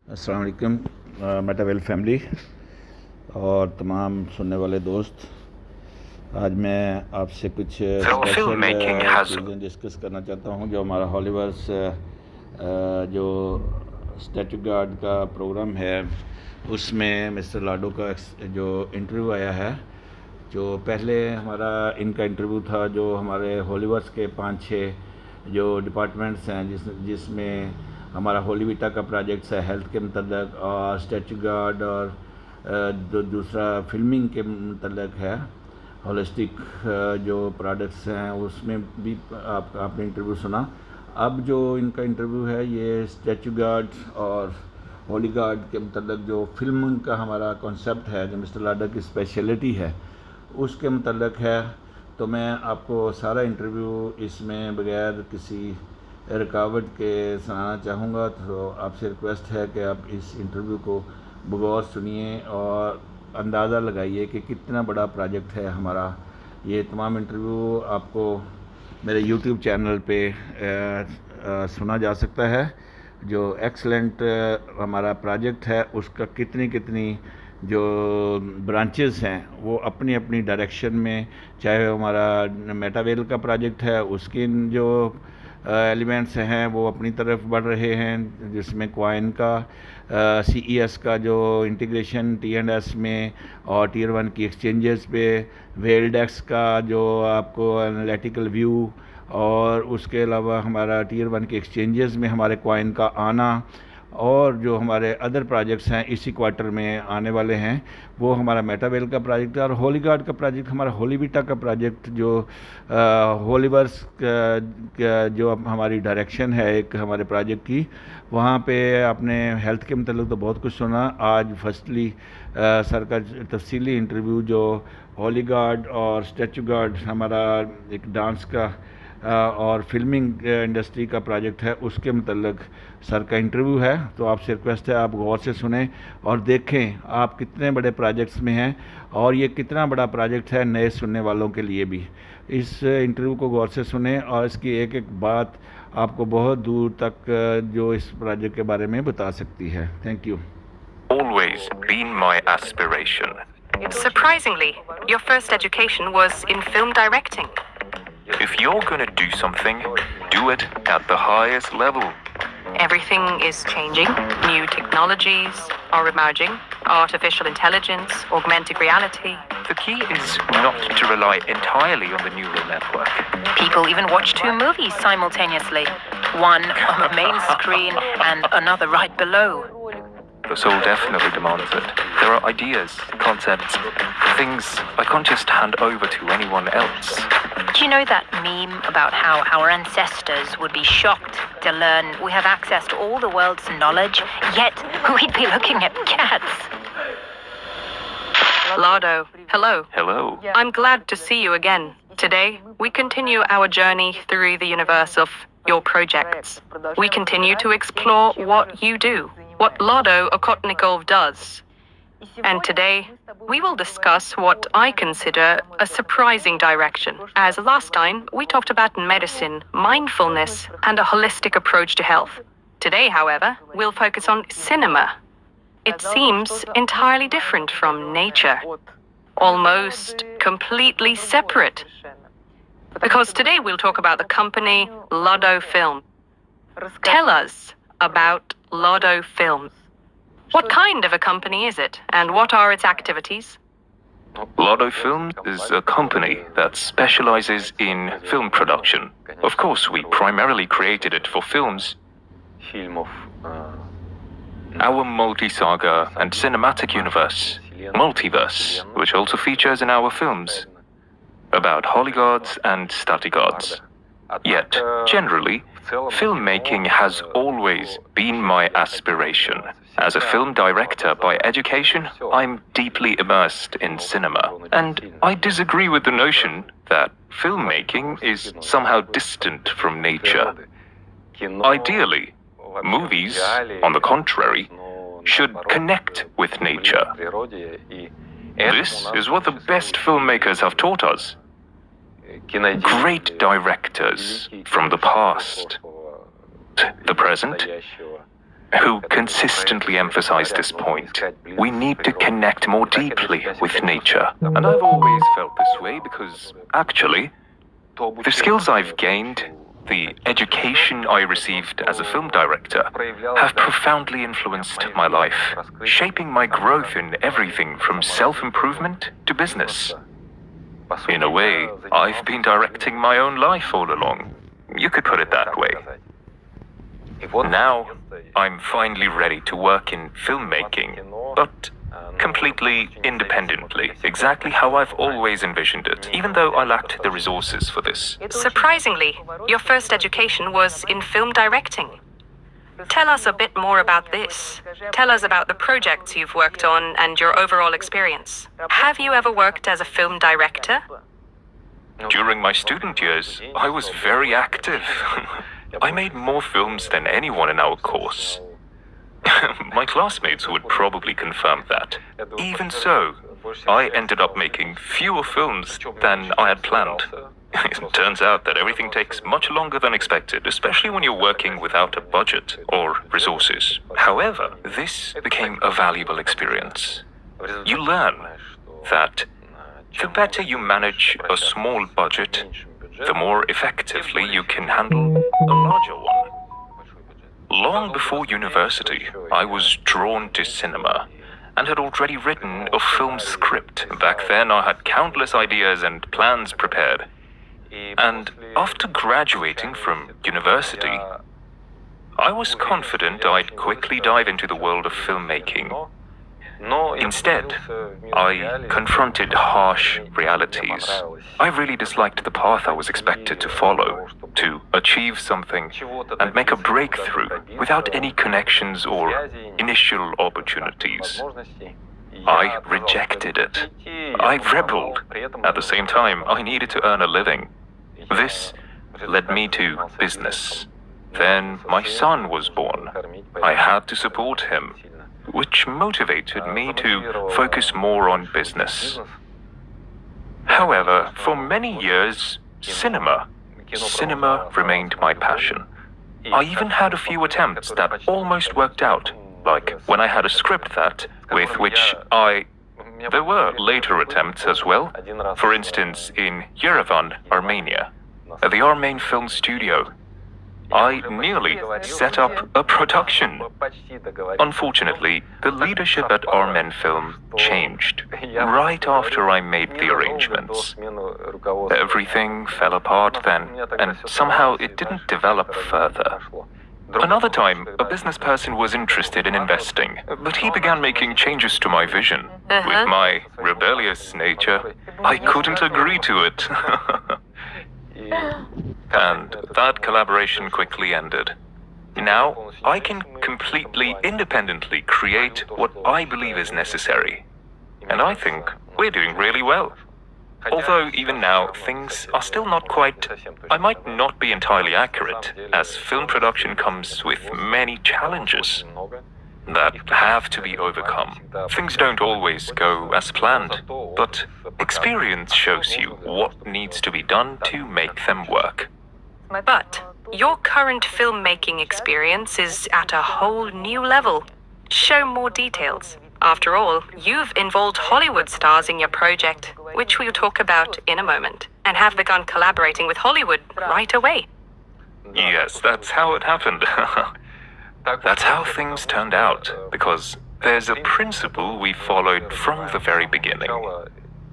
अस्सलाम वालेकुम मेटावेल फैमिली और तमाम सुनने वाले दोस्त। आज मैं आपसे कुछ स्पेशल चीज़ें डिस्कस करना चाहता हूं। जो हमारा हॉलीवर्स जो स्टैचू गार्ड का प्रोग्राम है उसमें मिस्टर लाडो का जो इंटरव्यू आया है। जो पहले हमारा इनका इंटरव्यू था जो हमारे हॉलीवर्स के 5-6 जो डिपार्टमेंट्स हैं जिसमें हमारा होलीविटा का प्रोजेक्ट्स है हेल्थ के मतलब, और स्टैचू गार्ड, और जो दूसरा फिल्मिंग के मतलब है होलिस्टिक जो प्रोडक्ट्स हैं उसमें भी आपने इंटरव्यू सुना। अब जो इनका इंटरव्यू है ये स्टैचू गार्ड और होली गार्ड के मतलब जो फिल्म का हमारा कॉन्सेप्ट है, जो मिस्टर लाडो की स्पेशलिटी है उसके मतलब है। तो मैं आपको सारा इंटरव्यू इसमें बगैर किसी रुकावट के सुनाना चाहूँगा। तो आपसे रिक्वेस्ट है कि आप इस इंटरव्यू को बगौर सुनिए और अंदाज़ा लगाइए कि कितना बड़ा प्रोजेक्ट है हमारा। ये तमाम इंटरव्यू आपको मेरे यूट्यूब चैनल पे सुना जा सकता है। जो एक्सलेंट हमारा प्रोजेक्ट है उसका कितनी जो ब्रांचेस हैं वो अपनी अपनी डायरेक्शन में, चाहे हमारा मेटावेल का प्रोजेक्ट है उसके जो एलिमेंट्स हैं वो अपनी तरफ बढ़ रहे हैं, जिसमें क्वाइन का CES का जो इंटीग्रेशन T&S में और Tier 1 की एक्सचेंजेस पे, वेल्डेक्स का जो आपको एनालिटिकल व्यू, और उसके अलावा हमारा Tier 1 के एक्सचेंजेस में हमारे क्वाइन का आना, और जो हमारे अदर प्रोजेक्ट्स हैं इसी क्वार्टर में आने वाले हैं वो हमारा मेटावेल का प्रोजेक्ट है। और होली गार्ड का प्रोजेक्ट हमारा होलीविटा का प्रोजेक्ट जो होलीवर्स का जो हमारी डायरेक्शन है एक हमारे प्रोजेक्ट की, वहाँ पे आपने हेल्थ के मतलब तो बहुत कुछ सुना। आज फर्स्टली सर का तफसीली इंटरव्यू जो होली गार्ड और स्टैचू गार्ड हमारा एक डांस का और फिल्मिंग इंडस्ट्री का प्रोजेक्ट है उसके मतलब सर का इंटरव्यू है। तो आपसे रिक्वेस्ट है आप गौर से सुने और देखें आप कितने बड़े प्रोजेक्ट्स में हैं और ये कितना बड़ा प्रोजेक्ट है नए सुनने वालों के लिए भी। इस इंटरव्यू को गौर से सुने और इसकी एक एक बात आपको बहुत दूर तक जो इस प्रोजेक्ट के बारे में बता सकती है। Thank you. Always been my aspiration. Surprisingly, your first education was in film directing. If you're gonna do something, do it at the highest level. Everything is changing. New technologies are emerging. Artificial intelligence, augmented reality. The key is not to rely entirely on the neural network. People even watch 2 movies simultaneously. One on the main screen and another right below. The soul definitely demands it. There are ideas, concepts, things I can't just hand over to anyone else. Do you know that meme about how our ancestors would be shocked to learn we have access to all the world's knowledge, yet we'd be looking at cats? Lado, hello. Hello. I'm glad to see you again. Today, we continue our journey through the universe of your projects. We continue to explore what you do, what Lado Okhotnikov does. And today, we will discuss what I consider a surprising direction. As last time, we talked about medicine, mindfulness, and a holistic approach to health. Today, however, we'll focus on cinema. It seems entirely different from nature, almost completely separate. Because today we'll talk about the company Lado Film. Tell us about Lado Film. What kind of a company is it, and what are its activities? Lado Film is a company that specializes in film production. Of course, we primarily created it for films. Our multi-saga and cinematic universe, Multiverse, which also features in our films, about holygods and statigods. Yet, generally, filmmaking has always been my aspiration. As a film director by education, I'm deeply immersed in cinema, and I disagree with the notion that filmmaking is somehow distant from nature. Ideally, movies, on the contrary, should connect with nature. This is what the best filmmakers have taught us. Great directors from the past, the present, who consistently emphasize this point. We need to connect more deeply with nature. And I've always felt this way because, actually, the skills I've gained, the education I received as a film director, have profoundly influenced my life, shaping my growth in everything from self-improvement to business. In a way, I've been directing my own life all along. You could put it that way. Now, I'm finally ready to work in filmmaking, but completely independently, exactly how I've always envisioned it, even though I lacked the resources for this. Surprisingly, your first education was in film directing. Tell us a bit more about this. Tell us about the projects you've worked on and your overall experience. Have you ever worked as a film director? During my student years, I was very active. I made more films than anyone in our course. My classmates would probably confirm that. Even so, I ended up making fewer films than I had planned. It turns out that everything takes much longer than expected, especially when you're working without a budget or resources. However, this became a valuable experience. You learn that the better you manage a small budget, the more effectively you can handle a larger one. Long before university, I was drawn to cinema and had already written a film script. Back then, I had countless ideas and plans prepared. And after graduating from university, I was confident I'd quickly dive into the world of filmmaking. Instead, I confronted harsh realities. I really disliked the path I was expected to follow, to achieve something and make a breakthrough without any connections or initial opportunities. I rejected it. I rebelled. At the same time, I needed to earn a living. This led me to business. Then my son was born. I had to support him, which motivated me to focus more on business. However, for many years, cinema remained my passion. I even had a few attempts that almost worked out, like when I had a script with which there were later attempts as well. For instance, in Yerevan, Armenia, at the Armane Film Studio, I nearly set up a production. Unfortunately, the leadership at Armane Film changed right after I made the arrangements. Everything fell apart then, and somehow it didn't develop further. Another time, a business person was interested in investing, but he began making changes to my vision. With my rebellious nature, I couldn't agree to it. And that collaboration quickly ended. Now, I can completely independently create what I believe is necessary. And I think we're doing really well. Although even now, things are still not quite... I might not be entirely accurate, as film production comes with many challenges that have to be overcome. Things don't always go as planned, but experience shows you what needs to be done to make them work. But your current filmmaking experience is at a whole new level. Show more details. After all, you've involved Hollywood stars in your project, which we'll talk about in a moment, and have begun collaborating with Hollywood right away. Yes, that's how it happened. That's how things turned out, because there's a principle we followed from the very beginning.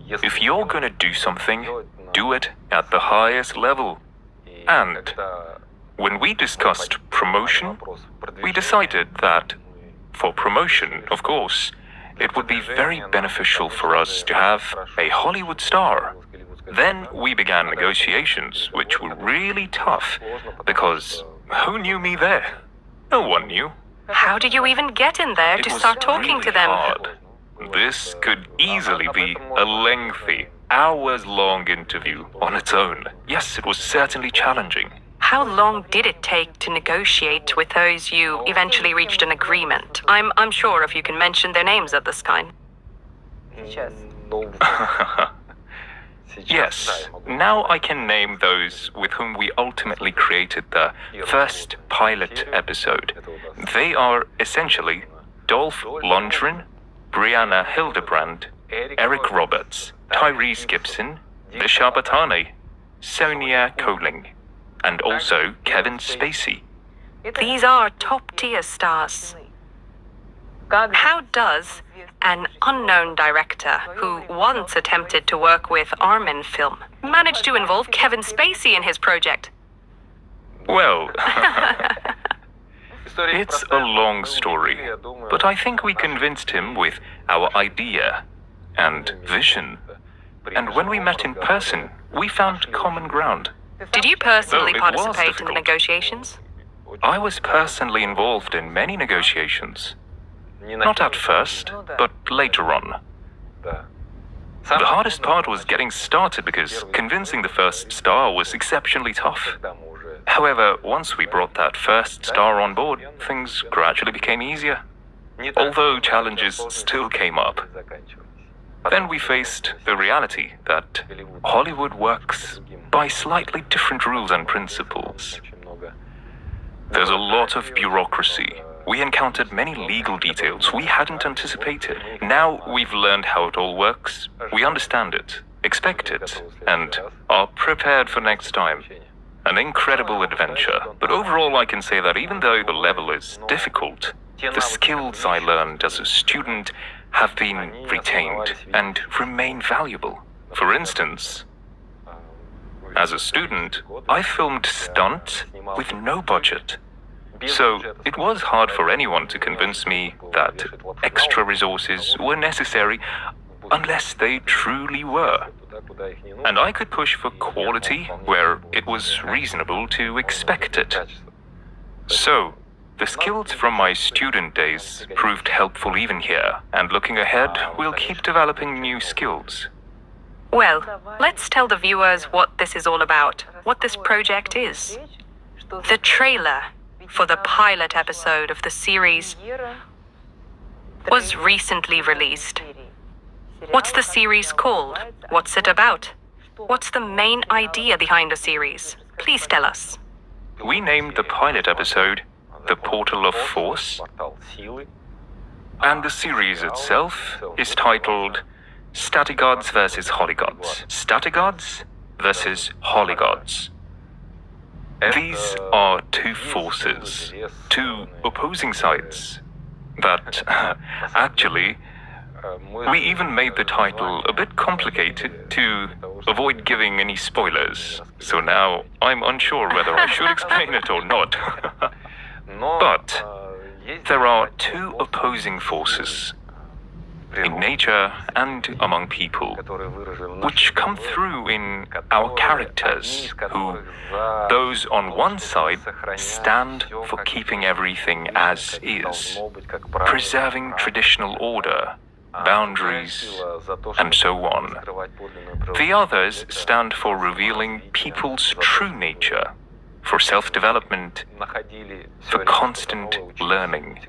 If you're gonna do something, do it at the highest level. And when we discussed promotion, we decided that for promotion, of course, it would be very beneficial for us to have a Hollywood star. Then we began negotiations, which were really tough, because who knew me there? No one knew. How did you even get in there to start talking to them? Hard. This could easily be a lengthy, hours-long interview on its own. Yes, it was certainly challenging. How long did it take to negotiate with those you eventually reached an agreement? I'm unsure if you can mention their names at this time. Yes, now I can name those with whom we ultimately created the first pilot episode. They are essentially Dolph Lundgren, Brianna Hildebrand, Eric Roberts, Tyrese Gibson, Vishal Batani, Sonia Coling, and also Kevin Spacey. These are top-tier stars. How does an unknown director who once attempted to work with Armin Film manage to involve Kevin Spacey in his project? Well, it's a long story, but I think we convinced him with our idea and vision. And when we met in person, we found common ground. Did you personally Though it was participate in the difficult. negotiations? I was personally involved in many negotiations. Not at first, but later on. The hardest part was getting started because convincing the first star was exceptionally tough. However, once we brought that first star on board, things gradually became easier. Although challenges still came up. Then we faced the reality that Hollywood works by slightly different rules and principles. There's a lot of bureaucracy. We encountered many legal details we hadn't anticipated. Now we've learned how it all works. We understand it, expect it, and are prepared for next time. An incredible adventure. But overall, I can say that even though the level is difficult, the skills I learned as a student have been retained and remain valuable. For instance, as a student, I filmed stunts with no budget. So it was hard for anyone to convince me that extra resources were necessary unless they truly were. And I could push for quality where it was reasonable to expect it. So, the skills from my student days proved helpful even here, and looking ahead, we'll keep developing new skills. Well, let's tell the viewers what this is all about, what this project is. The trailer for the pilot episode of the series was recently released. What's the series called? What's it about? What's the main idea behind the series? Please tell us. We named the pilot episode The Portal of Force, and the series itself is titled Statigods vs. Holygods. Statigods vs. Holygods. These are two forces, two opposing sides, that actually, we even made the title a bit complicated to avoid giving any spoilers. So now I'm unsure whether I should explain it or not. But there are two opposing forces in nature and among people, which come through in our characters, who, those on one side, stand for keeping everything as is, preserving traditional order, boundaries, and so on. The others stand for revealing people's true nature, for self-development, for constant learning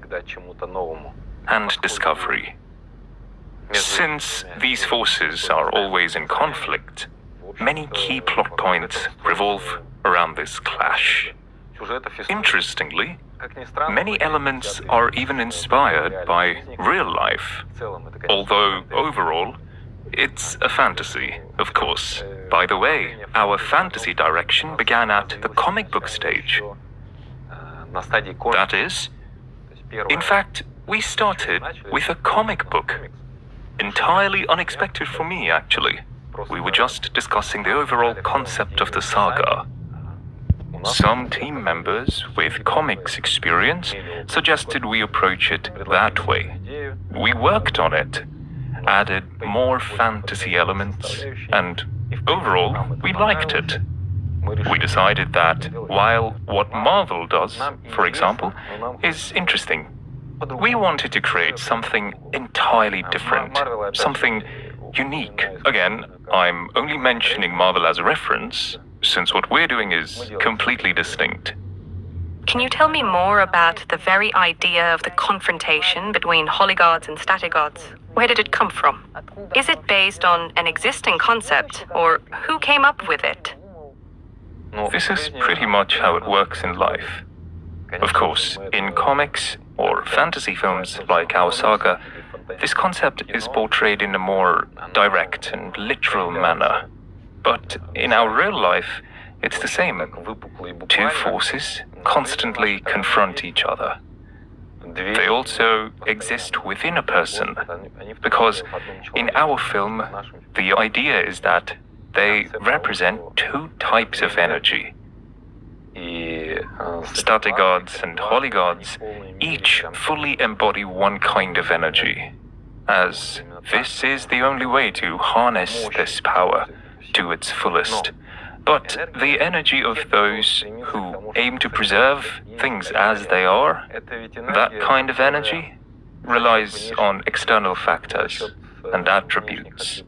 and discovery. Since these forces are always in conflict, many key plot points revolve around this clash. Interestingly, many elements are even inspired by real life, although overall, it's a fantasy, of course. By the way, our fantasy direction began at the comic book stage. That is, in fact, we started with a comic book. Entirely unexpected for me, actually. We were just discussing the overall concept of the saga. Some team members with comics experience suggested we approach it that way. We worked on it, added more fantasy elements, and overall, we liked it. We decided that while what Marvel does, for example, is interesting, we wanted to create something entirely different, something unique. Again, I'm only mentioning Marvel as a reference, since what we're doing is completely distinct. Can you tell me more about the very idea of the confrontation between holigods and statigods? Where did it come from? Is it based on an existing concept, or who came up with it? This is pretty much how it works in life. Of course, in comics or fantasy films like our saga, this concept is portrayed in a more direct and literal manner. But in our real life, it's the same. Two forces constantly confront each other. They also exist within a person, because in our film, the idea is that they represent two types of energy. Statigods and holigods each fully embody one kind of energy, as this is the only way to harness this power to its fullest. But the energy of those who aim to preserve things as they are, that kind of energy relies on external factors and attributes.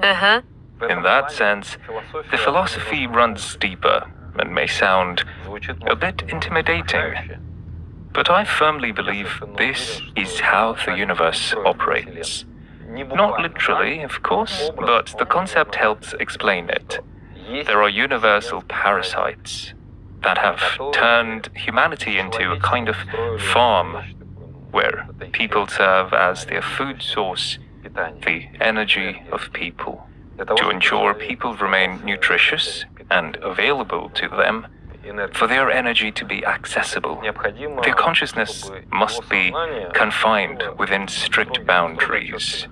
Uh-huh. In that sense, the philosophy runs deeper and may sound a bit intimidating. But I firmly believe this is how the universe operates. Not literally, of course, but the concept helps explain it. There are universal parasites that have turned humanity into a kind of farm where people serve as their food source, the energy of people. To ensure people remain nutritious and available to them, for their energy to be accessible, their consciousness must be confined within strict boundaries.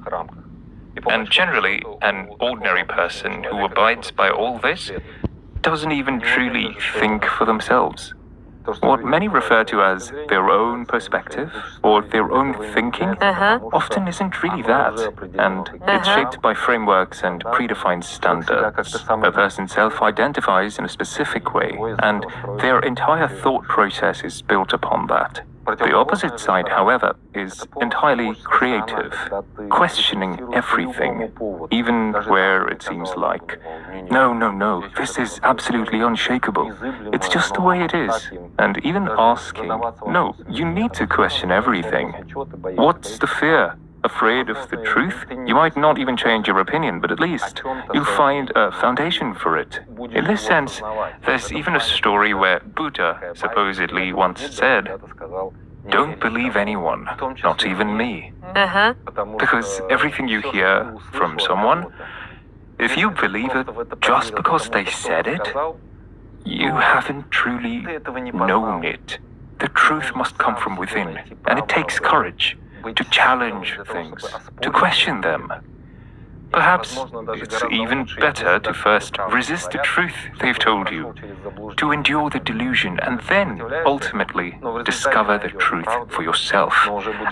And generally, an ordinary person who abides by all this doesn't even truly think for themselves. What many refer to as their own perspective or their own thinking often isn't really that, and it's shaped by frameworks and predefined standards. A person self-identifies in a specific way, and their entire thought process is built upon that. The opposite side, however, is entirely creative, questioning everything, even where it seems like, no, this is absolutely unshakable. It's just the way it is. And even asking, no, you need to question everything. What's the fear? Afraid of the truth? You might not even change your opinion, but at least you'll find a foundation for it. In this sense, there's even a story where Buddha supposedly once said, "Don't believe anyone, not even me." Because everything you hear from someone, if you believe it just because they said it, you haven't truly known it. The truth must come from within, and it takes courage to challenge things, to question them. Perhaps it's even better to first resist the truth they've told you, to endure the delusion, and then ultimately discover the truth for yourself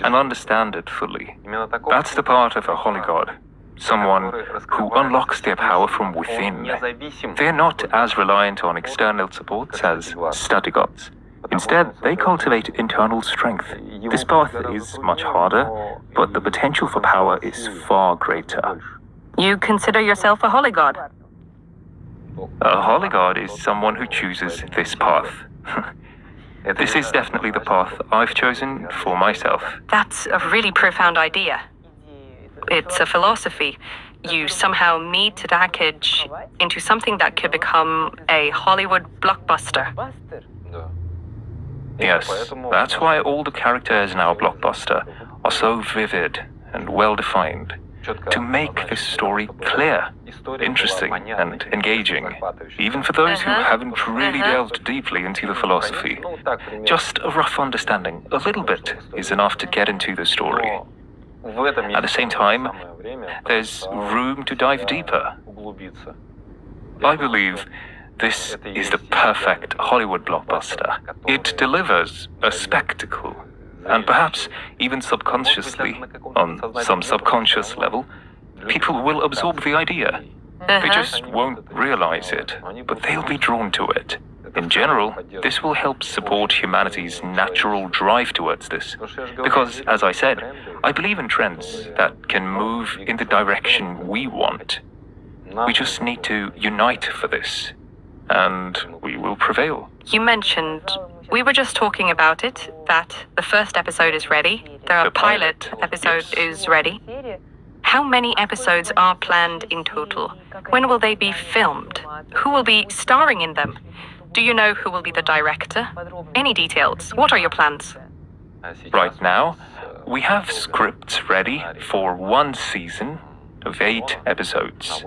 and understand it fully. That's the part of a holy god, someone who unlocks their power from within. They're not as reliant on external supports as statigods. Instead, they cultivate internal strength. This path is much harder, but the potential for power is far greater. You consider yourself a holy god? A holy god is someone who chooses this path. This is definitely the path I've chosen for myself. That's a really profound idea. It's a philosophy. You somehow meet a package into something that could become a Hollywood blockbuster. Yes, that's why all the characters in our blockbuster are so vivid and well-defined. To make this story clear, interesting, and engaging, even for those who haven't really delved deeply into the philosophy. Just a rough understanding, a little bit, is enough to get into the story. At the same time, there's room to dive deeper. I believe this is the perfect Hollywood blockbuster. It delivers a spectacle, and perhaps even subconsciously, on some subconscious level, people will absorb the idea. They just won't realize it, but they'll be drawn to it. In general, this will help support humanity's natural drive towards this, because, as I said, I believe in trends that can move in the direction we want. We just need to unite for this, and we will prevail. You mentioned We were just talking about it, that the first episode is ready, the pilot episode is ready. How many episodes are planned in total? When will they be filmed? Who will be starring in them? Do you know who will be the director? Any details? What are your plans? Right now, we have scripts ready for 1 season of 8 episodes.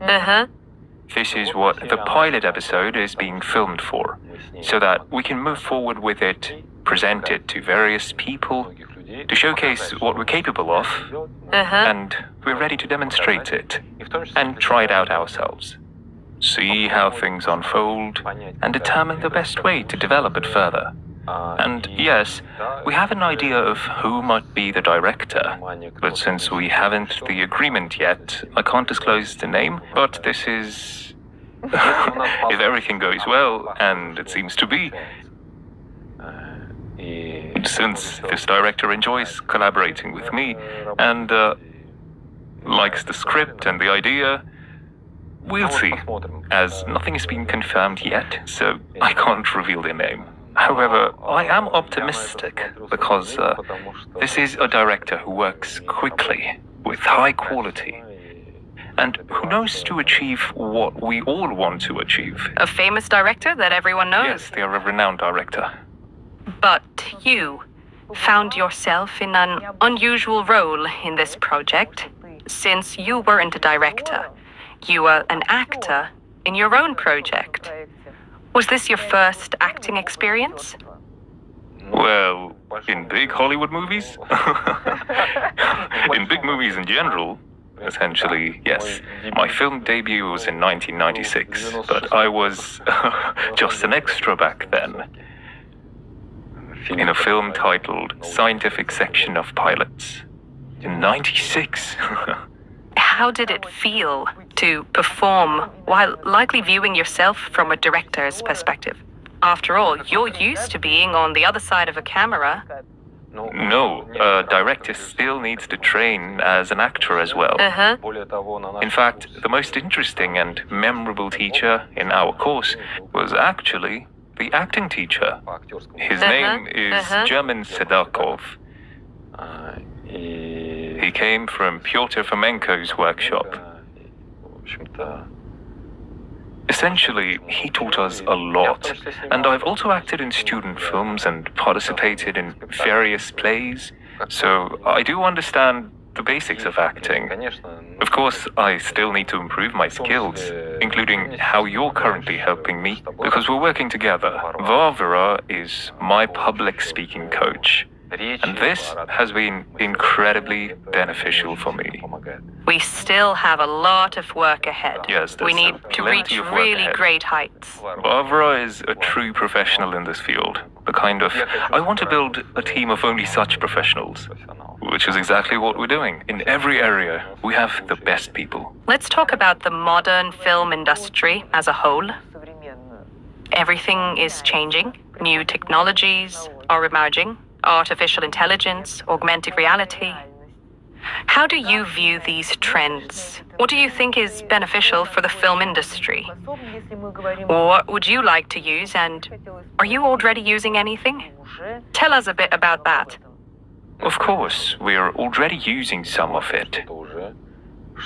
Uh-huh. This is what the pilot episode is being filmed for, so that we can move forward with it, present it to various people, to showcase what we're capable of, and we're ready to demonstrate it, and try it out ourselves. See how things unfold, and determine the best way to develop it further. And yes, we have an idea of who might be the director, but since we haven't the agreement yet, I can't disclose the name, but this is... if everything goes well, and it seems to be, since this director enjoys collaborating with me, and likes the script and the idea, we'll see, as nothing has been confirmed yet, so I can't reveal their name. However, I am optimistic, because this is a director who works quickly, with high quality, and who knows to achieve what we all want to achieve. A famous director that everyone knows? Yes, they are a renowned director. But you found yourself in an unusual role in this project, since you weren't a director. You were an actor in your own project. Was this your first acting experience? Well, in big Hollywood movies? In big movies in general, essentially, yes. My film debut was in 1996, but I was just an extra back then, in a film titled Scientific Section of Pilots. In 96. How did it feel to perform while likely viewing yourself from a director's perspective? After all, you're used to being on the other side of a camera. No, a director still needs to train as an actor as well. In fact, the most interesting and memorable teacher in our course was actually the acting teacher. His name is German Sedakov. He came from Pyotr Fomenko's workshop. Essentially, he taught us a lot, and I've also acted in student films and participated in various plays, so I do understand the basics of acting. Of course, I still need to improve my skills, including how you're currently helping me, because we're working together. Varvara is my public speaking coach, and this has been incredibly beneficial for me. We still have a lot of work ahead. Yes, we need to reach really great heights. Varvara is a true professional in this field. The kind of... I want to build a team of only such professionals, which is exactly what we're doing. In every area, we have the best people. Let's talk about the modern film industry as a whole. Everything is changing. New technologies are emerging. Artificial intelligence, augmented reality. How do you view these trends? What do you think is beneficial for the film industry? What would you like to use, and are you already using anything? Tell us a bit about that. Of course, we're already using some of it.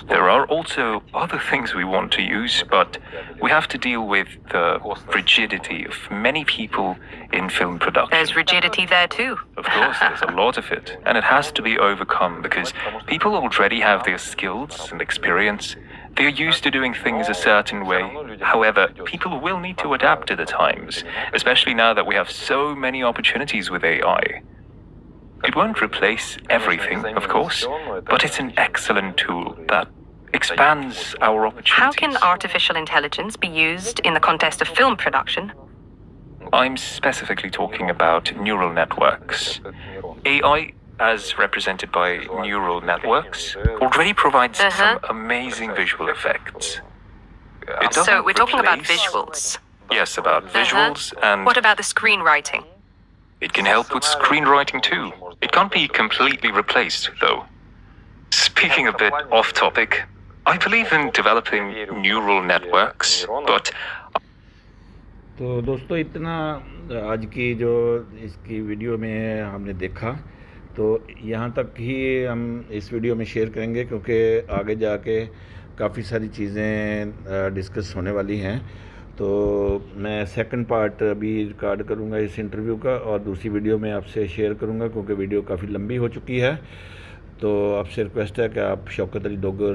There are also other things we want to use, but we have to deal with the rigidity of many people in film production. There's rigidity there too. Of course, there's a lot of it, and it has to be overcome because people already have their skills and experience. They're used to doing things a certain way. However, people will need to adapt to the times, especially now that we have so many opportunities with AI. It won't replace everything, of course, but it's an excellent tool that expands our opportunities. How can artificial intelligence be used in the context of film production? I'm specifically talking about neural networks. AI, as represented by neural networks, already provides some amazing visual effects. So we're talking about visuals. Yes, about visuals, and... What about the screenwriting? It can help with screenwriting too. It can't be completely replaced, though. Speaking a bit off topic, I believe in developing neural networks, but تو دوستو اتنا آج کی جو اس کی video میں ہم نے دیکھا، تو یہاں تک ہی ہم اس ویڈیو میں شیئر کریں گے، کیونکہ آگے جا کے کافی ساری چیزیں ڈسکس ہونے والی ہیں. تو میں سیکنڈ پارٹ ابھی ریکارڈ کروں گا اس انٹرویو کا، اور دوسری ویڈیو میں آپ سے شیئر کروں گا، کیونکہ ویڈیو کافی لمبی ہو چکی ہے. تو آپ سے ریکویسٹ ہے کہ آپ شوکت علی ڈوگر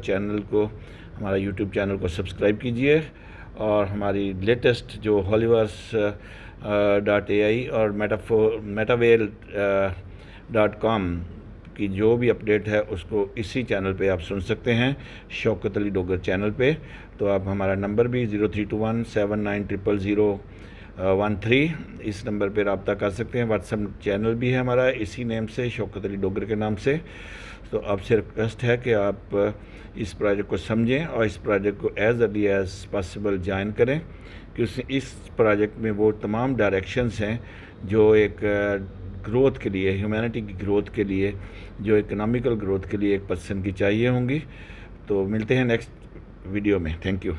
چینل کو، ہمارا یوٹیوب چینل کو سبسکرائب کیجئے، اور ہماری لیٹسٹ جو holiverse.ai اور metavale.com کی جو بھی اپڈیٹ ہے اس کو اسی چینل پہ آپ سن سکتے ہیں، شوکت علی ڈوگر چینل پہ. تو آپ ہمارا نمبر بھی 0321790013 اس نمبر پہ رابطہ کر سکتے ہیں. واٹس ایپ چینل بھی ہے ہمارا اسی نیم سے، شوکت علی ڈوگر کے نام سے. تو آپ سے ریکویسٹ ہے کہ آپ اس پروجیکٹ کو سمجھیں اور اس پروجیکٹ کو as early as possible join کریں، کیونکہ اس پروجیکٹ میں وہ تمام ڈائریکشنز ہیں جو ایک گروتھ کے لیے، ہیومینٹی کی گروتھ کے لیے، جو اکنامیکل گروتھ کے لیے ایک پرسن کی چاہیے ہوں گی. تو ملتے ہیں نیکسٹ ویڈیو میں. Thank you.